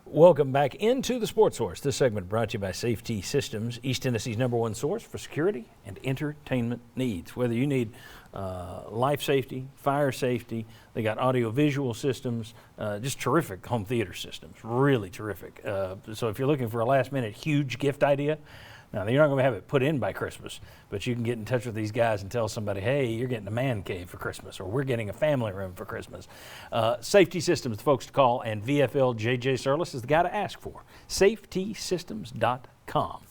Welcome back into the Sports Source. This segment brought to you by Safety Systems, East Tennessee's #1 source for security and entertainment needs. Whether you need life safety, fire safety, they got audio-visual systems, just terrific home theater systems, really terrific. So if you're looking for a last-minute huge gift idea, now, you're not going to have it put in by Christmas, but you can get in touch with these guys and tell somebody, hey, you're getting a man cave for Christmas, or we're getting a family room for Christmas. Safety Systems, the folks to call, and VFL JJ Surlis is the guy to ask for. SafetySystems.com.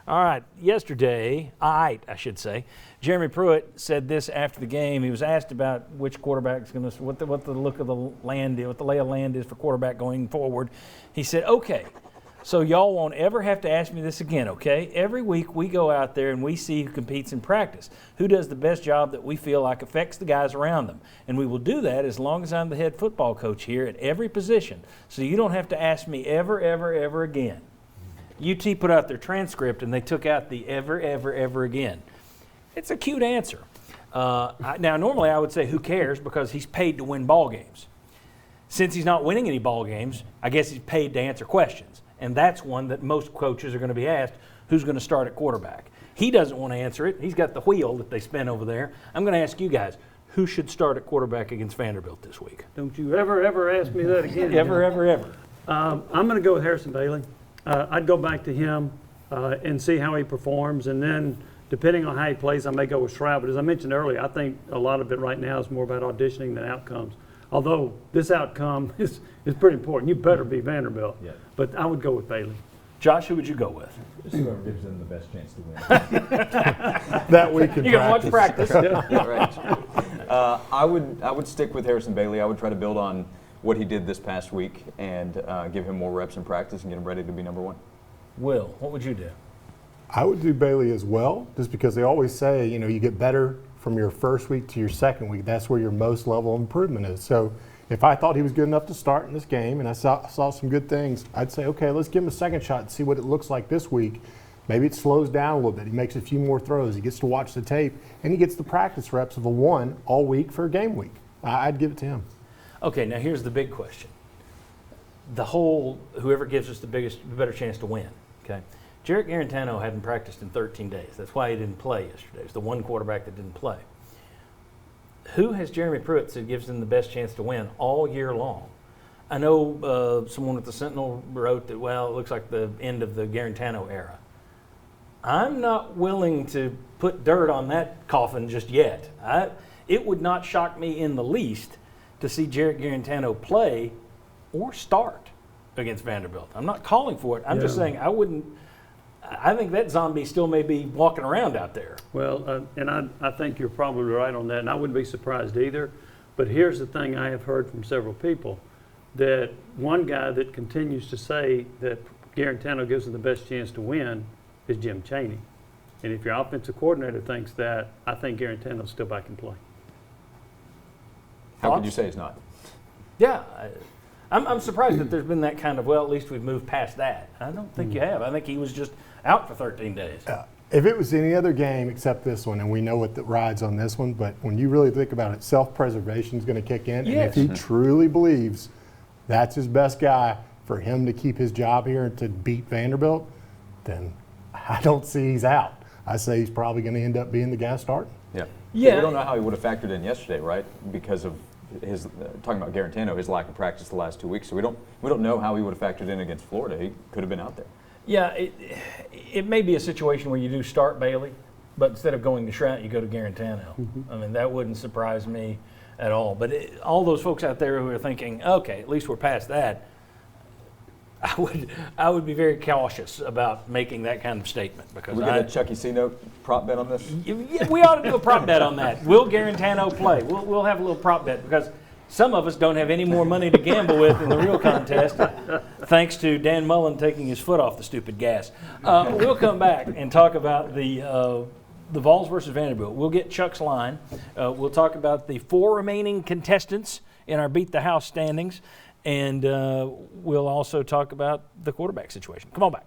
All right, yesterday, I should say, Jeremy Pruitt said this after the game. He was asked about which quarterback's going to, what the look of the land is, what the lay of land is for quarterback going forward. He said, okay. So y'all won't ever have to ask me this again, okay? Every week we go out there and we see who competes in practice, who does the best job that we feel like affects the guys around them. And we will do that as long as I'm the head football coach here at every position. So you don't have to ask me ever again. UT put out their transcript and they took out the ever again. It's a cute answer. Now, normally I would say who cares because he's paid to win ball games. Since he's not winning any ball games, I guess he's paid to answer questions. And that's one that most coaches are going to be asked, who's going to start at quarterback? He doesn't want to answer it. He's got the wheel that they spin over there. I'm going to ask you guys, who should start at quarterback against Vanderbilt this week? Don't you ever ask me that again. ever. I'm going to go with Harrison Bailey. I'd go back to him and see how he performs. And then, depending on how he plays, I may go with Stroud. But as I mentioned earlier, I think a lot of it right now is more about auditioning than outcomes. Although this outcome is pretty important. You better be Vanderbilt. Yeah. But I would go with Bailey. Josh, who would you go with? Just whoever gives them the best chance to win. That week in You can watch practice. Yeah, right. I would stick with Harrison Bailey. I would try to build on what he did this past week and give him more reps in practice and get him ready to be #1. Will, what would you do? I would do Bailey as well, just because they always say, you get better from your first week to your second week. That's where your most level of improvement is. So if I thought he was good enough to start in this game and I saw some good things, I'd say, okay, let's give him a second shot and see what it looks like this week. Maybe it slows down a little bit. He makes a few more throws. He gets to watch the tape, and he gets the practice reps of a 1 all week for a game week. I'd give it to him. Okay, now here's the big question. The whole, whoever gives us the better chance to win, okay? Jarrett Garantano hadn't practiced in 13 days. That's why he didn't play yesterday. It's the one quarterback that didn't play. Who has Jeremy Pruitt said gives them the best chance to win all year long? I know someone at the Sentinel wrote that, well, it looks like the end of the Garantano era. I'm not willing to put dirt on that coffin just yet. It would not shock me in the least to see Jarrett Garantano play or start against Vanderbilt. I'm not calling for it. I'm just saying I think that zombie still may be walking around out there. Well, and I think you're probably right on that, and I wouldn't be surprised either. But here's the thing I have heard from several people, that one guy that continues to say that Garantano gives them the best chance to win is Jim Chaney. And if your offensive coordinator thinks that, I think Garantano's still back in play. How could you say he's not? Yeah. I'm surprised that there's been that kind of, well, at least we've moved past that. I don't think you have. I think he was just out for 13 days. If it was any other game except this one, and we know what the rides on this one, but when you really think about it, self-preservation is going to kick in. Yes. And if he truly believes that's his best guy for him to keep his job here and to beat Vanderbilt, then I don't see he's out. I say he's probably going to end up being the guy starting. Yeah. Yeah. We don't know how he would have factored in yesterday, right? Because of his talking about Garantano, his lack of practice the last 2 weeks. So we don't know how he would have factored in against Florida. He could have been out there. Yeah, it may be a situation where you do start Bailey, but instead of going to Stroud, you go to Garantano. I mean, that wouldn't surprise me at all. But all those folks out there who are thinking, okay, at least we're past that, I would be very cautious about making that kind of statement, because We get a Chucky C note prop bet on this. Yeah, we ought to do a prop bet on that. Will Garantano play? We'll have a little prop bet, because some of us don't have any more money to gamble with in the real contest, thanks to Dan Mullen taking his foot off the stupid gas. We'll come back and talk about the Vols versus Vanderbilt. We'll get Chuck's line. We'll talk about the 4 remaining contestants in our Beat the House standings, and we'll also talk about the quarterback situation. Come on back.